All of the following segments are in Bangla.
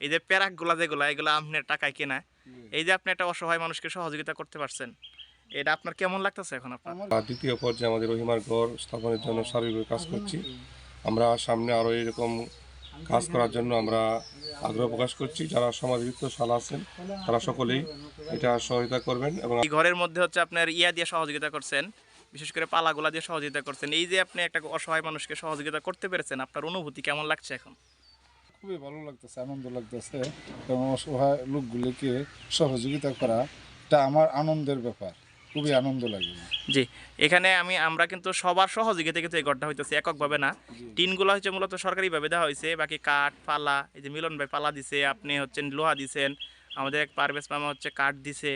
এই যে প্যারাকগুলা যেগুলা এগুলা আপনার টাকায় কেনা, এই যে আপনি একটা অসহায় মানুষকে সহযোগিতা করতে পারছেন, এটা আপনার কেমন লাগতেছে এখন আপনার? দ্বিতীয় পর্যায়ে আমাদের রহিমার ঘর স্থাপনের জন্য সার্বিক কাজ করছি। আমরা সামনে আরও এরকম কাজ করার জন্য আমরা আগ্রহ প্রকাশ করছি। যারা সমাজবিত্ত শালা আছেন তারা সকলেই এটা সহায়তা করবেন। এবং এই ঘরের মধ্যে হচ্ছে আপনার ইয়া দিয়ে সহযোগিতা করছেন, বিশেষ করে পালাগুলা দিয়ে সহযোগিতা করছেন। এই যে আপনি একটা অসহায় মানুষকে সহযোগিতা করতে পেরেছেন, আপনার অনুভূতি কেমন লাগছে এখন? খুবই ভালো লাগতেছে, আনন্দ লাগতেছে এবং অসহায় লোকগুলিকে সহযোগিতা করা এটা আমার আনন্দের ব্যাপার, খুবই আনন্দ লাগে। জি, এখানে আমরা কিন্তু সবার সহযোগিতা কিন্তু এই ঘরটা হইতেছে, এককভাবে না। টিনগুলো হচ্ছে মূলত সরকারিভাবে দেওয়া হয়েছে, বাকি কাঠ পালা, এই যে মিলন ভাই পালা দিছে, আপনি হচ্ছেন লোহা দিছেন, আমাদের এক পারভেজ মামা হচ্ছে কাঠ দিছে,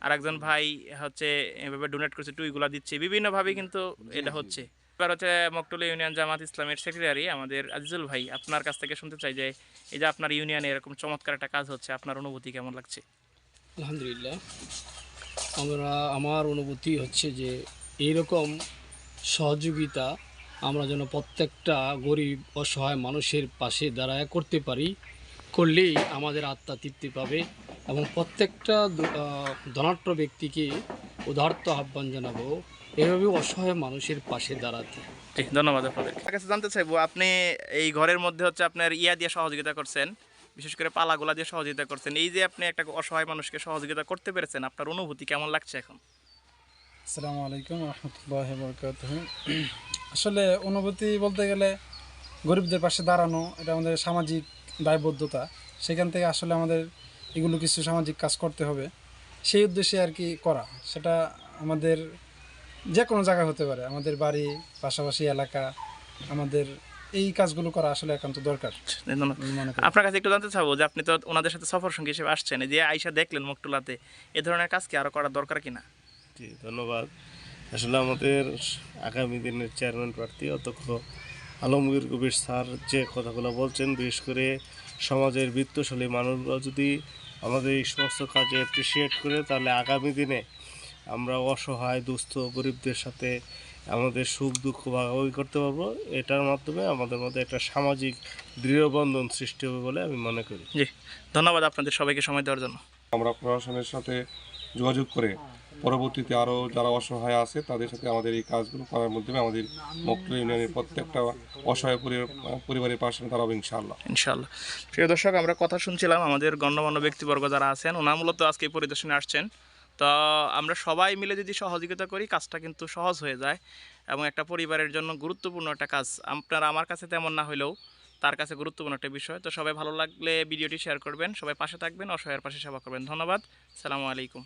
আর একজন ভাই হচ্ছে এভাবে ডোনেট করছে, টুইগুলা দিচ্ছে, বিভিন্নভাবে কিন্তু এটা হচ্ছে। এবার হচ্ছে মকটুল ইউনিয়ন জামাত ইসলামের সেক্রেটারি আমাদের আজিজুল ভাই, আপনার কাছ থেকে শুনতে চাই যে এই যে আপনার ইউনিয়নে এরকম চমৎকার একটা কাজ হচ্ছে, আপনার অনুভূতি কেমন লাগছে? আলহামদুলিল্লাহ, আমার অনুভূতি হচ্ছে যে এইরকম সহযোগিতা আমরা যেন প্রত্যেকটা গরিব অসহায় মানুষের পাশে দাঁড়ায় করতে পারি, করলেই আমাদের আত্মা তৃপ্তি পাবে এবং প্রত্যেকটা ধনাঢ্য ব্যক্তিকে উদারত আহ্বান জানাবো এভাবে অসহায় মানুষের পাশে দাঁড়াতে। ঠিক, ধন্যবাদ আপনাদের। আপনার কাছে জানতে চাইবো, আপনি এই ঘরের মধ্যে হচ্ছে আপনার ইয়া দিয়ে সহযোগিতা করছেন, বিশেষ করে পালাগুলা দিয়ে সহযোগিতা করছেন। এই যে আপনি একটা অসহায় মানুষকে সহযোগিতা করতে পেরেছেন, আপনার অনুভূতি কেমন লাগছে এখন? আসসালামু আলাইকুম রহমতুল্লাহি বারাকাতুহু। আসলে অনুভূতি বলতে গেলে গরিবদের পাশে দাঁড়ানো এটা আমাদের সামাজিক দায়বদ্ধতা। সেখান থেকে আসলে আমাদের এগুলো কিছু সামাজিক কাজ করতে হবে, সেই উদ্দেশ্যে আর কি করা। সেটা আমাদের যে কোনো জায়গায় হতে পারে, আমাদের বাড়ি, পাশাপাশি এলাকা, আমাদের এই কাজগুলো করা আসলে একান্ত দরকার আমি মনে করি। আপনার কাছে একটু জানতে চাবো যে আপনি তো ওনাদের সাথে সফর সঙ্গী হিসেবে আসছেন, এই যে আইসা দেখলেন মকটুলাতে, এ ধরনের কাজ কি আরো করা দরকার কিনা? জি, ধন্যবাদ। আসলে আমাদের আগামী দিনের চেয়ারম্যান প্রার্থী অধ্যক্ষ আলমগীর কবির স্যার যে কথাগুলো বলছেন, বিশেষ করে সমাজের বিত্তশালী মানুষরা যদি আমাদের এই সমস্ত কাজে অ্যাপ্রিসিয়েট করে, তাহলে আগামী দিনে আমরা অসহায় দুস্থ গরিবদের সাথে আমাদের সুখ দুঃখ ভাগাভাগি করতে পারবো। এটার মাধ্যমে আমাদের মধ্যে একটা সামাজিক দৃঢ়বন্ধন সৃষ্টি হবে বলে আমি মনে করি। জি, ধন্যবাদ আপনাদের সবাইকে সময় দেওয়ার জন্য। আমরা প্রশাসনের সাথে যোগাযোগ করে পরবর্তীতে আরও যারা অসহায় আছে তাদের সাথে আমাদের এই কাজগুলো করার মাধ্যমে আমাদের মকটুল ইউনিয়নের প্রত্যেকটা অসহায় পরিবারের পাশে দাঁড়াবো ইনশাআল্লাহ। ইনশাআল্লাহ। প্রিয় দর্শক, আমরা কথা শুনছিলাম আমাদের গণ্যমান্য ব্যক্তিবর্গ যারা আছেন, ওনারা মূলত আজকে এই পরিদর্শনে আসছেন। তো আমরা সবাই মিলে যদি সহযোগিতা করি, কাজটা কিন্তু সহজ হয়ে যায় এবং একটা পরিবারের জন্য গুরুত্বপূর্ণ একটা কাজ। আপনার আমার কাছে তেমন না হলেও তার কাছে গুরুত্বপূর্ণ একটা বিষয়। তো সবাই ভালো লাগলে ভিডিওটি শেয়ার করবেন, সবাই পাশে থাকবেন, অসহায়ের পাশে সেবা করবেন। ধন্যবাদ। আসসালামু আলাইকুম।